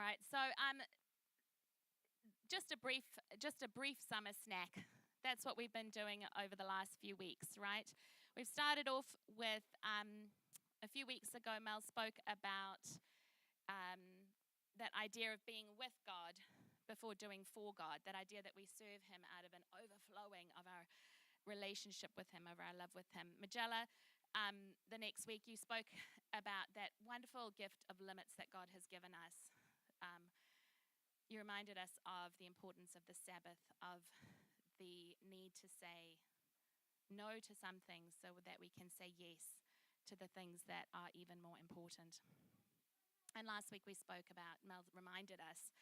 right, so just a brief summer snack. That's what we've been doing over the last few weeks, right? We've started off with a few weeks ago, Mel spoke about that idea of being with God before doing for God, that idea that we serve Him out of an overflowing of our relationship with Him, of our love with Him. Magella, the next week you spoke about that wonderful gift of limits that God has given us. You reminded us of the importance of the Sabbath, of the need to say no to some things so that we can say yes to the things that are even more important. And last week we spoke about, Mel reminded us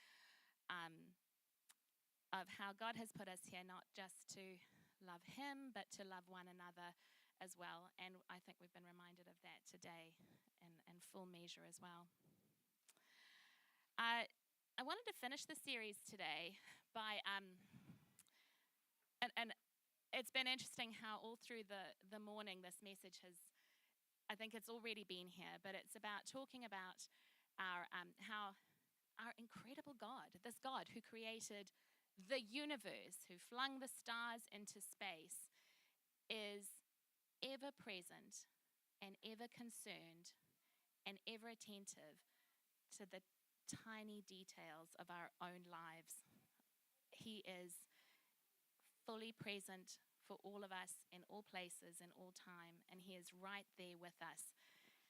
of how God has put us here not just to love Him, but to love one another as well. And I think we've been reminded of that today in full measure as well. I wanted to finish the series today by, and it's been interesting how all through the morning this message has, I think it's already been here, but it's about talking about how our incredible God, this God who created the universe, who flung the stars into space, is ever present and ever concerned and ever attentive to the tiny details of our own lives. He is fully present for all of us in all places, in all time, and He is right there with us.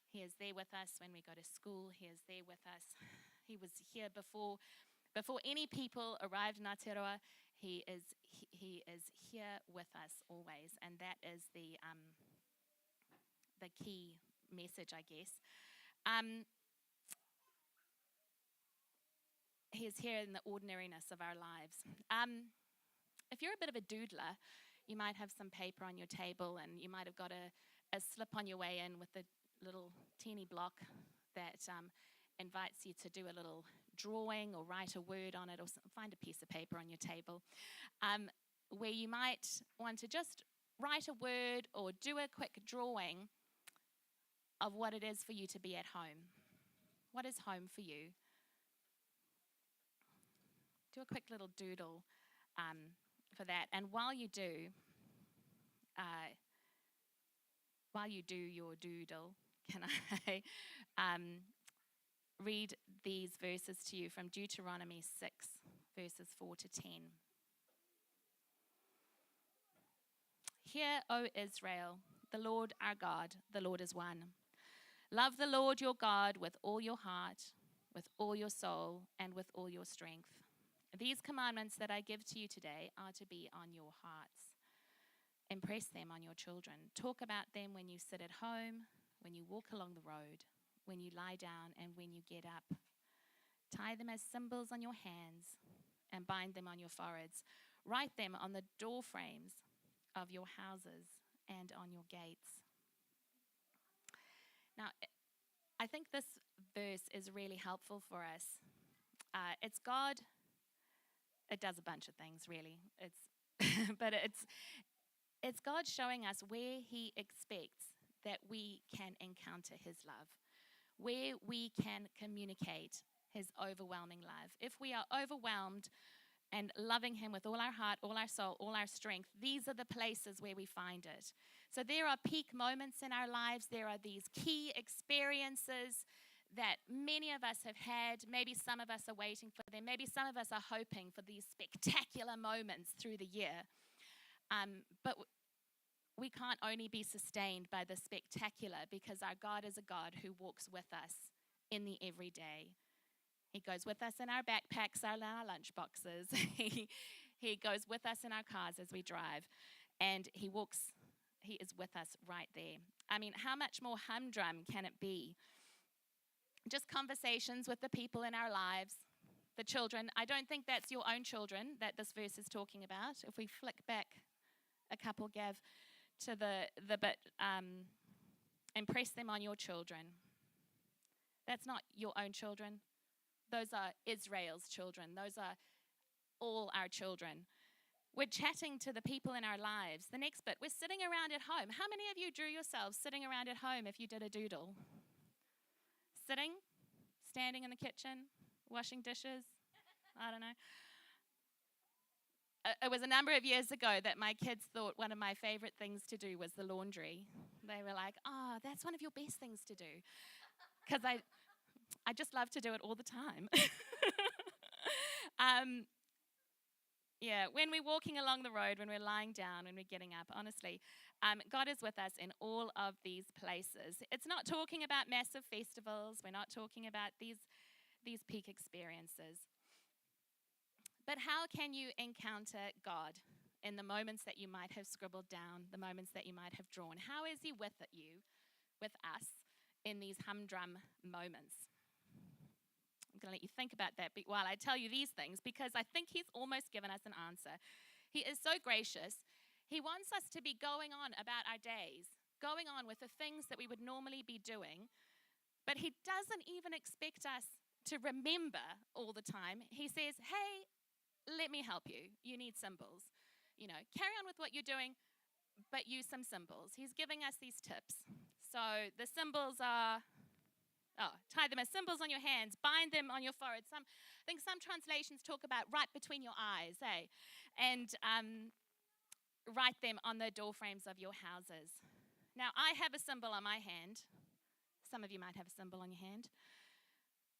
He is there with us when we go to school. He is there with us. He was here before any people arrived in Aotearoa. He is here with us always, and that is the key message, I guess. He is here in the ordinariness of our lives. If you're a bit of a doodler, you might have some paper on your table, and you might have got a slip on your way in with a little teeny block that invites you to do a little drawing or write a word on it, or find a piece of paper on your table, where you might want to just write a word or do a quick drawing of what it is for you to be at home. What is home for you? Do a quick little doodle for that. And while you do your doodle, can I read these verses to you from Deuteronomy 6, verses 4 to 10. Hear, O Israel, the Lord our God, the Lord is one. Love the Lord your God with all your heart, with all your soul, and with all your strength. These commandments that I give to you today are to be on your hearts. Impress them on your children. Talk about them when you sit at home, when you walk along the road, when you lie down, and when you get up. Tie them as symbols on your hands and bind them on your foreheads. Write them on the door frames of your houses and on your gates. Now, I think this verse is really helpful for us. It's God. It does a bunch of things, really. But it's God showing us where He expects that we can encounter His love, where we can communicate His overwhelming love. If we are overwhelmed and loving Him with all our heart, all our soul, all our strength, these are the places where we find it. So there are peak moments in our lives. There are these key experiences that many of us have had. Maybe some of us are waiting for them. Maybe some of us are hoping for these spectacular moments through the year. But we can't only be sustained by the spectacular, because our God is a God who walks with us in the everyday. He goes with us in our backpacks, our lunch boxes. He goes with us in our cars as we drive. And He is with us right there. I mean, how much more humdrum can it be? Just conversations with the people in our lives, the children. I don't think that's your own children that this verse is talking about. If we flick back a couple, Gav, to the bit, impress them on your children. That's not your own children. Those are Israel's children. Those are all our children. We're chatting to the people in our lives. The next bit, we're sitting around at home. How many of you drew yourselves sitting around at home if you did a doodle? Sitting, standing in the kitchen, Washing dishes? I don't know. It was a number of years ago that my kids thought one of my favorite things to do was the laundry. They were like, "Oh, that's one of your best things to do." Because I just love to do it all the time. um, yeah, when we're walking along the road, when we're lying down, when we're getting up, honestly, God is with us in all of these places. It's not talking about massive festivals. We're not talking about these peak experiences. But how can you encounter God in the moments that you might have scribbled down, the moments that you might have drawn? How is He with you, with us, in these humdrum moments? I'm going to let you think about that while I tell you these things, because I think He's almost given us an answer. He is so gracious. He wants us to be going on about our days, going on with the things that we would normally be doing, but He doesn't even expect us to remember all the time. He says, hey, let me help you. You need symbols. Carry on with what you're doing, but use some symbols. He's giving us these tips. So the symbols are, tie them as symbols on your hands, bind them on your forehead. I think some translations talk about right between your eyes, and write them on the door frames of your houses. Now, I have a symbol on my hand. Some of you might have a symbol on your hand.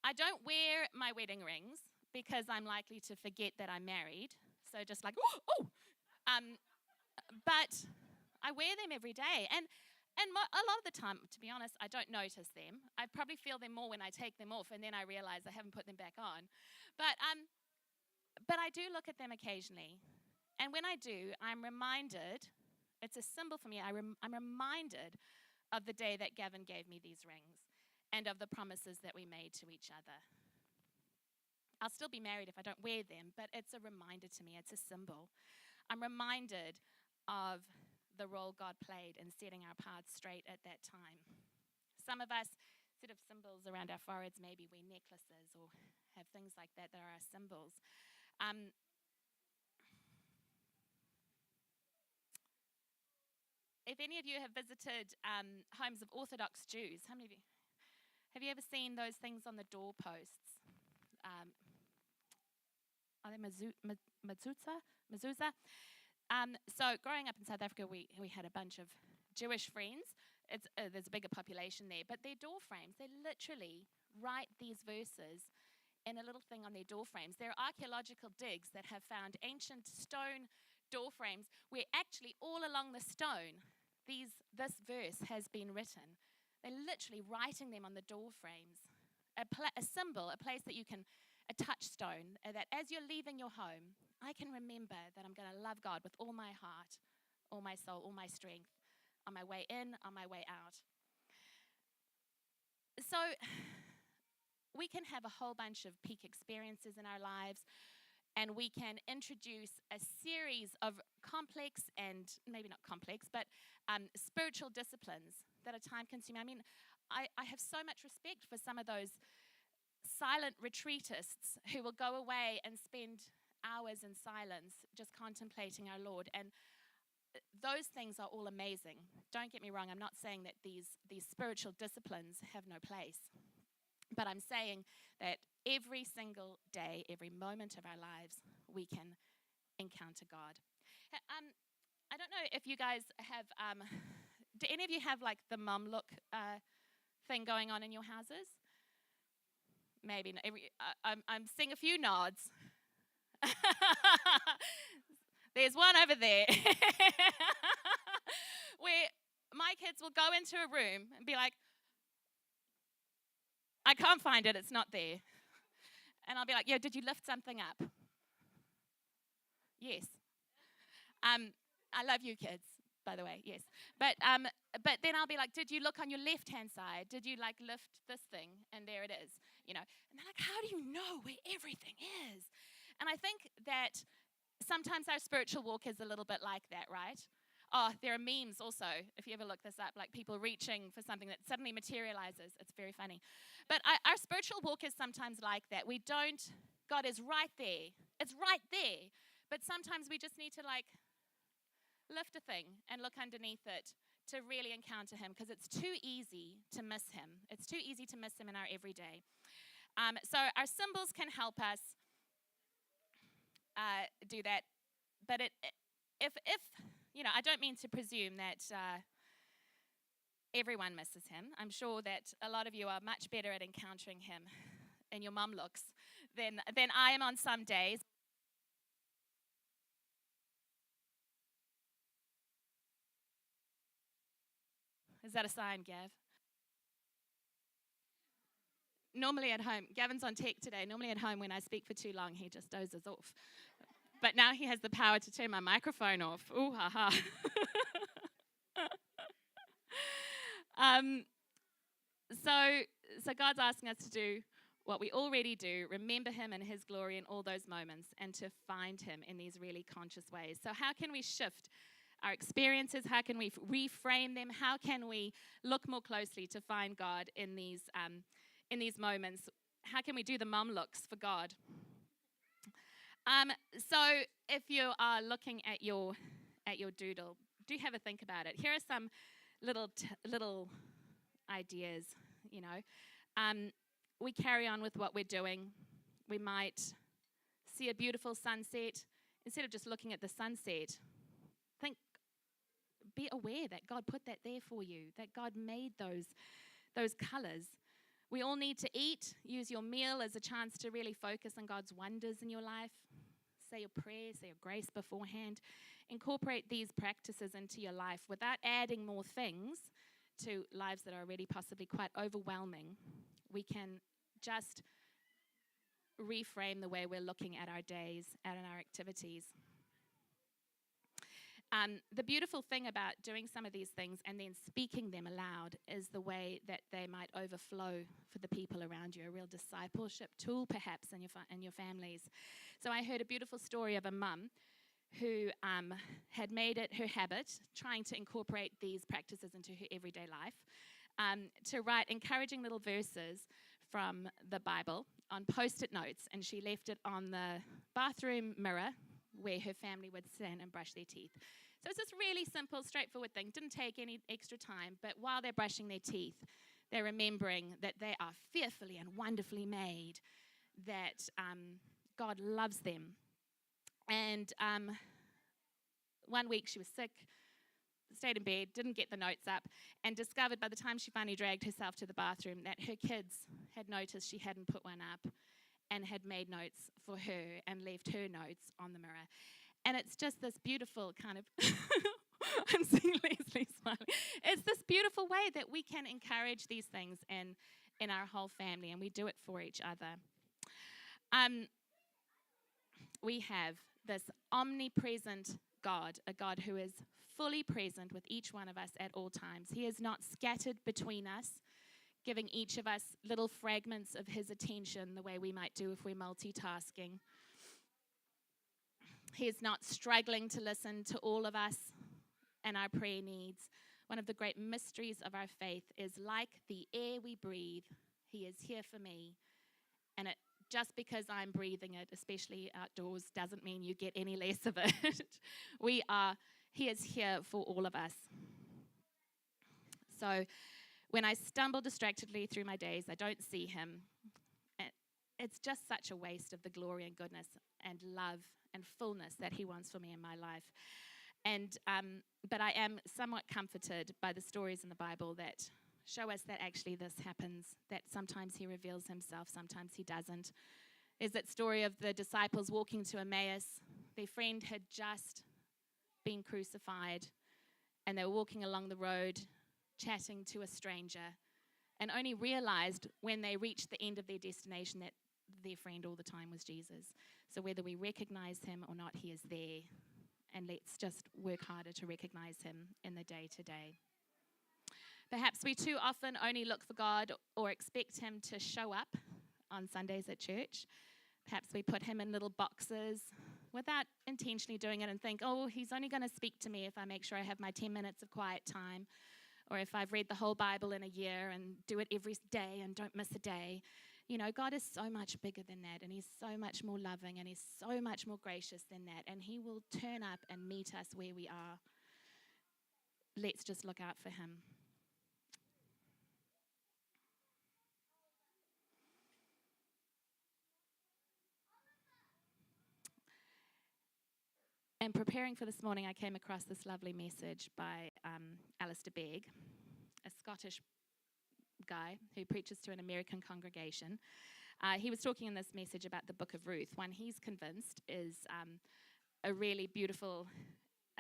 I don't wear my wedding rings because I'm likely to forget that I'm married. So just like, but I wear them every day. And a lot of the time, to be honest, I don't notice them. I probably feel them more when I take them off, and then I realize I haven't put them back on. But I do look at them occasionally. And when I do, I'm reminded, it's a symbol for me, I'm reminded of the day that Gavin gave me these rings and of the promises that we made to each other. I'll still be married if I don't wear them, but it's a reminder to me. It's a symbol. I'm reminded of the role God played in setting our paths straight at that time. Some of us sort of symbols around our foreheads, maybe wear necklaces or have things like that that are our symbols. If any of you have visited homes of Orthodox Jews, how many of you? Have you ever seen those things on the doorposts? Are they mezuzah? So growing up in South Africa, we had a bunch of Jewish friends. There's a bigger population there, but their door frames, they literally write these verses in a little thing on their door frames. There are archaeological digs that have found ancient stone door frames where actually all along the stone, this verse has been written. They're literally writing them on the door frames. A symbol, a place that you can, a touchstone, that as you're leaving your home, I can remember that I'm going to love God with all my heart, all my soul, all my strength, on my way in, on my way out. So we can have a whole bunch of peak experiences in our lives, and we can introduce a series of complex and maybe not complex, but spiritual disciplines that are time-consuming. I mean, I have so much respect for some of those silent retreatists who will go away and spend hours in silence just contemplating our Lord. And those things are all amazing. Don't get me wrong. I'm not saying that these spiritual disciplines have no place. But I'm saying that every single day, every moment of our lives, we can encounter God. I don't know if you guys have, do any of you have like the mum look thing going on in your houses? Maybe not. I'm seeing a few nods. There's one over there where my kids will go into a room and be like, I can't find it, it's not there. And I'll be like, yeah, did you lift something up? Yes. I love you kids, by the way, yes. But then I'll be like, did you look on your left-hand side? Did you like lift this thing? And there it is, And they're like, how do you know where everything is? And I think that sometimes our spiritual walk is a little bit like that, right? Oh, there are memes also, if you ever look this up, like people reaching for something that suddenly materializes. It's very funny. But our spiritual walk is sometimes like that. God is right there. It's right there. But sometimes we just need to like lift a thing and look underneath it to really encounter him, because it's too easy to miss him. It's too easy to miss him in our everyday. So our symbols can help us do that. But if I don't mean to presume that everyone misses him. I'm sure that a lot of you are much better at encountering him in your mum looks than I am on some days. Is that a sign, Gav? Normally at home, Gavin's on tech today. Normally at home, when I speak for too long, he just dozes off. But now he has the power to turn my microphone off. Ooh, ha ha. So God's asking us to do what we already do, remember him and his glory in all those moments, and to find him in these really conscious ways. So how can we shift our experiences? How can we reframe them? How can we look more closely to find God in these moments? How can we do the mum looks for God? So if you are looking at your doodle, do have a think about it. Here are some little ideas. We carry on with what we're doing. We might see a beautiful sunset. Instead of just looking at the sunset, be aware that God put that there for you, that God made those colors. We all need to eat. Use your meal as a chance to really focus on God's wonders in your life. Say your prayers, say your grace beforehand. Incorporate these practices into your life without adding more things to lives that are already possibly quite overwhelming. We can just reframe the way we're looking at our days and our activities. The beautiful thing about doing some of these things and then speaking them aloud is the way that they might overflow for the people around you, a real discipleship tool perhaps in your families. So I heard a beautiful story of a mum who had made it her habit, trying to incorporate these practices into her everyday life, to write encouraging little verses from the Bible on Post-it notes, and she left it on the bathroom mirror where her family would stand and brush their teeth. So it's this really simple, straightforward thing. Didn't take any extra time, but while they're brushing their teeth, they're remembering that they are fearfully and wonderfully made, that God loves them. And one week she was sick, stayed in bed, didn't get the notes up, and discovered by the time she finally dragged herself to the bathroom that her kids had noticed she hadn't put one up and had made notes for her and left her notes on the mirror. And it's just this beautiful kind of, I'm seeing Leslie smiling. It's this beautiful way that we can encourage these things in our whole family, and we do it for each other. We have this omnipresent God, a God who is fully present with each one of us at all times. He is not scattered between us, giving each of us little fragments of his attention the way we might do if we're multitasking. He is not struggling to listen to all of us and our prayer needs. One of the great mysteries of our faith is, like the air we breathe, he is here for me. And just because I'm breathing it, especially outdoors, doesn't mean you get any less of it. He is here for all of us. So when I stumble distractedly through my days, I don't see him. It's just such a waste of the glory and goodness and love and fullness that he wants for me in my life. And but I am somewhat comforted by the stories in the Bible that show us that actually this happens, that sometimes he reveals himself, sometimes he doesn't. There's that story of the disciples walking to Emmaus. Their friend had just been crucified, and they were walking along the road, chatting to a stranger, and only realized when they reached the end of their destination that their friend all the time was Jesus. So whether we recognize him or not, he is there. And let's just work harder to recognize him in the day-to-day. Perhaps we too often only look for God or expect him to show up on Sundays at church. Perhaps we put him in little boxes without intentionally doing it and think, oh, he's only going to speak to me if I make sure I have my 10 minutes of quiet time, or if I've read the whole Bible in a year and do it every day and don't miss a day. You know, God is so much bigger than that, and he's so much more loving, and he's so much more gracious than that, and he will turn up and meet us where we are. Let's just look out for him. And preparing for this morning, I came across this lovely message by Alistair Begg, a Scottish guy who preaches to an American congregation. He was talking in this message about the book of Ruth, one he's convinced is a really beautiful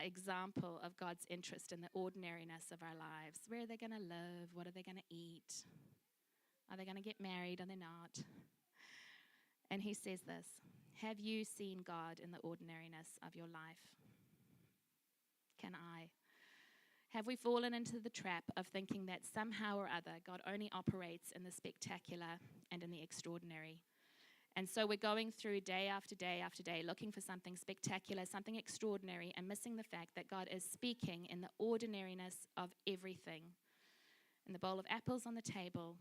example of God's interest in the ordinariness of our lives. Where are they going to live? What are they going to eat? Are they going to get married? Are they not? And he says this: have you seen God in the ordinariness of your life? Can I? Have we fallen into the trap of thinking that somehow or other God only operates in the spectacular and in the extraordinary? And so we're going through day after day after day looking for something spectacular, something extraordinary, and missing the fact that God is speaking in the ordinariness of everything. In the bowl of apples on the table,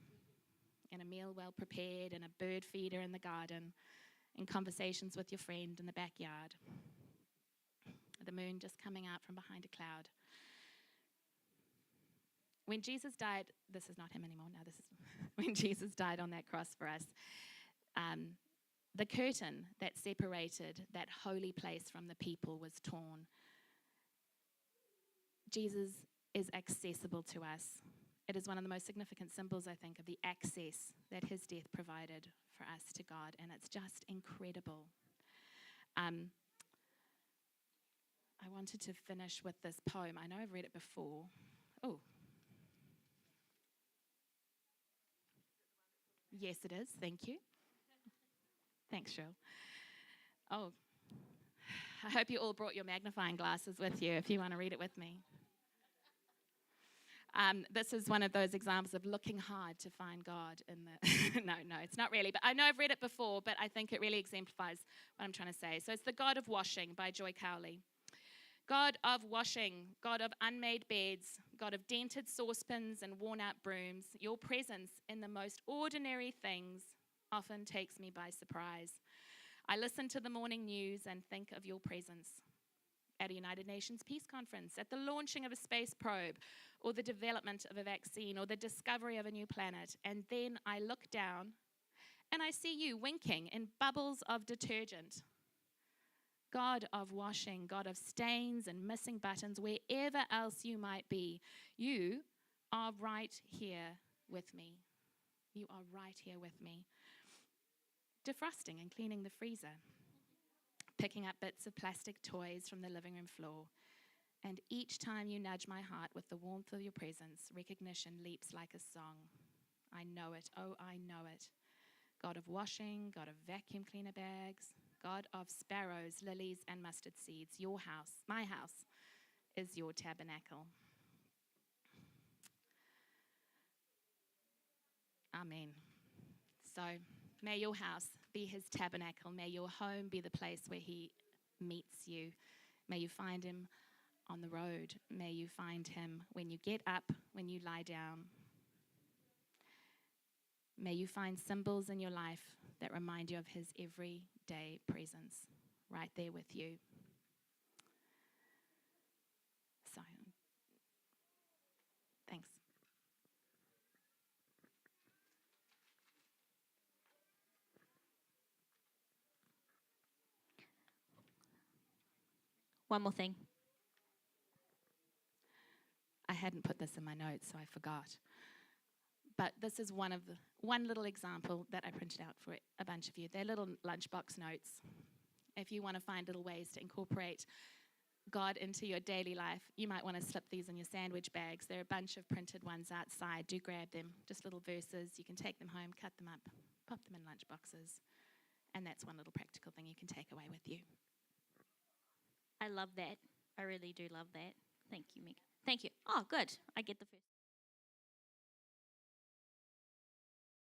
in a meal well prepared, in a bird feeder in the garden, in conversations with your friend in the backyard, the moon just coming out from behind a cloud. When Jesus died, this is not him anymore, now this is when Jesus died on that cross for us, the curtain that separated that holy place from the people was torn. Jesus is accessible to us. It is one of the most significant symbols, I think, of the access that his death provided for us to God, and it's just incredible. I wanted to finish with this poem. I know I've read it before. Oh. Yes, it is. Thank you. Thanks, Cheryl. Oh, I hope you all brought your magnifying glasses with you if you want to read it with me. This is one of those examples of looking hard to find God in the... no, it's not really. But I know I've read it before, but I think it really exemplifies what I'm trying to say. So it's The God of Washing by Joy Cowley. God of washing, God of unmade beds, God of dented saucepans and worn-out brooms, your presence in the most ordinary things often takes me by surprise. I listen to the morning news and think of your presence at a United Nations peace conference, at the launching of a space probe, or the development of a vaccine, or the discovery of a new planet. And then I look down and I see you winking in bubbles of detergent. God of washing, God of stains and missing buttons, wherever else you might be, you are right here with me. You are right here with me. Defrosting and cleaning the freezer, picking up bits of plastic toys from the living room floor. And each time you nudge my heart with the warmth of your presence, recognition leaps like a song. I know it, oh, I know it. God of washing, God of vacuum cleaner bags, God of sparrows, lilies, and mustard seeds. Your house, my house, is your tabernacle. Amen. So may your house be his tabernacle. May your home be the place where he meets you. May you find him on the road. May you find him when you get up, when you lie down. May you find symbols in your life that remind you of his everyday presence right there with you. So, thanks. One more thing. I hadn't put this in my notes, so I forgot. But this is one little example that I printed out for a bunch of you. They're little lunchbox notes. If you want to find little ways to incorporate God into your daily life, you might want to slip these in your sandwich bags. There are a bunch of printed ones outside. Do grab them. Just little verses. You can take them home, cut them up, pop them in lunchboxes. And that's one little practical thing you can take away with you. I love that. I really do love that. Thank you, Meg. Thank you. Oh, good. I get the first.